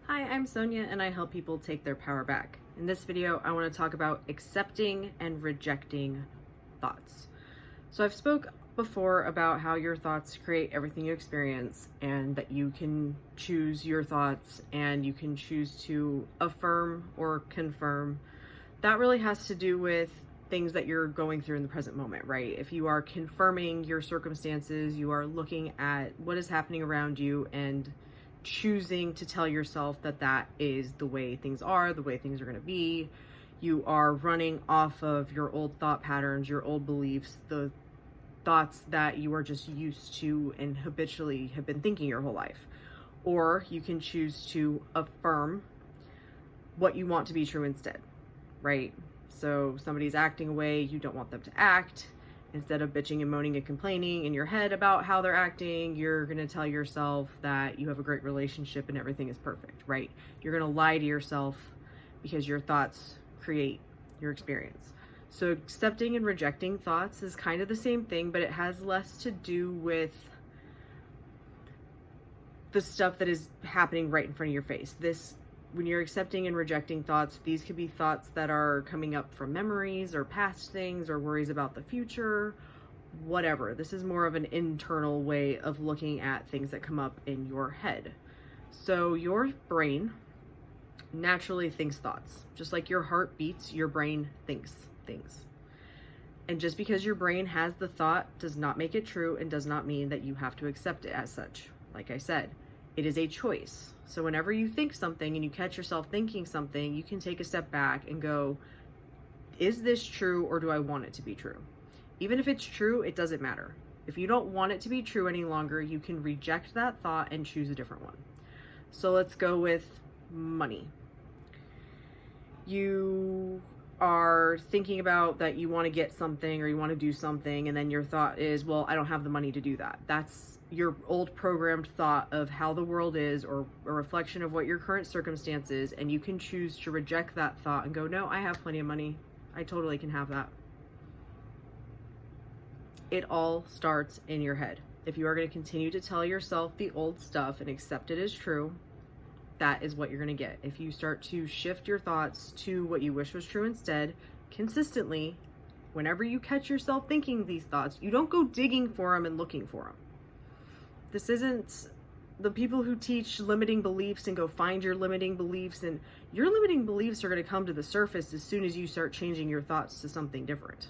Hi, I'm Sonia and I help people take their power back. In this video, I want to talk about accepting and rejecting thoughts. So I've spoke before about how your thoughts create everything you experience and that you can choose your thoughts and you can choose to affirm or confirm. That really has to do with things that you're going through in the present moment, right? If you are confirming your circumstances, you are looking at what is happening around you and choosing to tell yourself that that is the way things are, the way things are going to be. You are running off of your old thought patterns, your old beliefs, the thoughts that you are just used to and habitually have been thinking your whole life. Or you can choose to affirm what you want to be true instead, right? So somebody's acting a way you don't want them to act. Instead of bitching and moaning and complaining in your head about how they're acting, you're going to tell yourself that you have a great relationship and everything is perfect, right? You're going to lie to yourself because your thoughts create your experience. So accepting and rejecting thoughts is kind of the same thing, but it has less to do with the stuff that is happening right in front of your face. When you're accepting and rejecting thoughts, these could be thoughts that are coming up from memories or past things or worries about the future, whatever. This is more of an internal way of looking at things that come up in your head. So your brain naturally thinks thoughts. Just like your heart beats, your brain thinks things. And just because your brain has the thought does not make it true and does not mean that you have to accept it as such. Like I said, it is a choice. So whenever you think something and you catch yourself thinking something, you can take a step back and go, is this true or do I want it to be true? Even if it's true, it doesn't matter. If you don't want it to be true any longer, you can reject that thought and choose a different one. So let's go with money. You are thinking about that you want to get something or you want to do something, and then your thought is, well, I don't have the money to do that. That's your old programmed thought of how the world is, or a reflection of what your current circumstance is, and you can choose to reject that thought and go, no, I have plenty of money. I totally can have that. It all starts in your head. If you are going to continue to tell yourself the old stuff and accept it as true, that is what you're going to get. If you start to shift your thoughts to what you wish was true instead, consistently, whenever you catch yourself thinking these thoughts, you don't go digging for them and looking for them. This isn't the people who teach limiting beliefs and go find your limiting beliefs, and your limiting beliefs are going to come to the surface as soon as you start changing your thoughts to something different.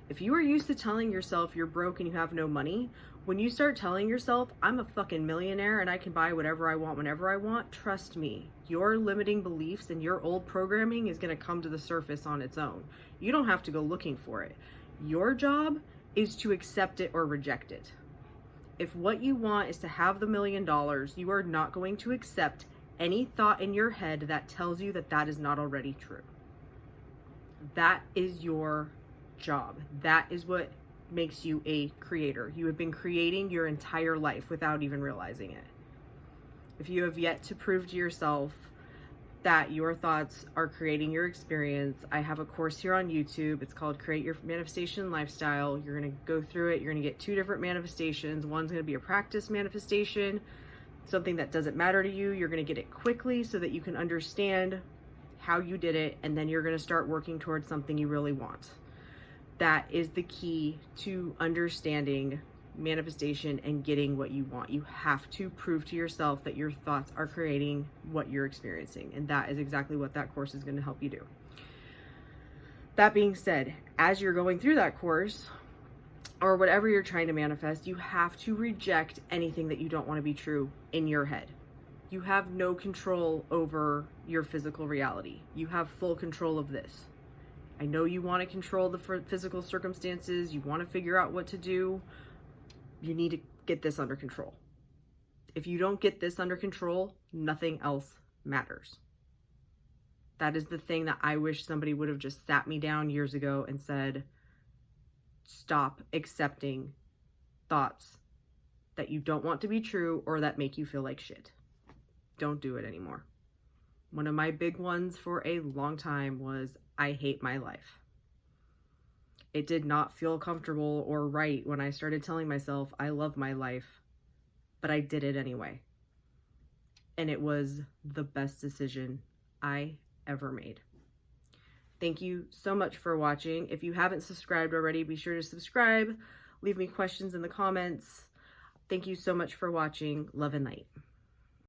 If you are used to telling yourself you're broke and you have no money, when you start telling yourself, I'm a fucking millionaire and I can buy whatever I want whenever I want, trust me, your limiting beliefs and your old programming is going to come to the surface on its own. You don't have to go looking for it. Your job is to accept it or reject it. If what you want is to have the $1 million, you are not going to accept any thought in your head that tells you that that is not already true. That is your job. That is what makes you a creator. You have been creating your entire life without even realizing it. If you have yet to prove to yourself that your thoughts are creating your experience, I have a course here on YouTube. It's called Create Your Manifestation Lifestyle. You're going to go through it. You're going to get 2 different manifestations. One's going to be a practice manifestation, something that doesn't matter to you. You're going to get it quickly so that you can understand how you did it, and then you're going to start working towards something you really want. That is the key to understanding manifestation and getting what you want. You have to prove to yourself that your thoughts are creating what you're experiencing, and that is exactly what that course is going to help you do. That being said, as you're going through that course or whatever you're trying to manifest, you have to reject anything that you don't want to be true in your head. You have no control over your physical reality. You have full control of this. I know you want to control the physical circumstances. You want to figure out what to do. You need to get this under control. If you don't get this under control, nothing else matters. That is the thing that I wish somebody would have just sat me down years ago and said, stop accepting thoughts that you don't want to be true or that make you feel like shit. Don't do it anymore. One of my big ones for a long time was, I hate my life. It did not feel comfortable or right when I started telling myself I love my life, but I did it anyway. and it was the best decision I ever made. Thank you so much for watching. If you haven't subscribed already, be sure to subscribe. Leave me questions in the comments. Thank you so much for watching. Love and light.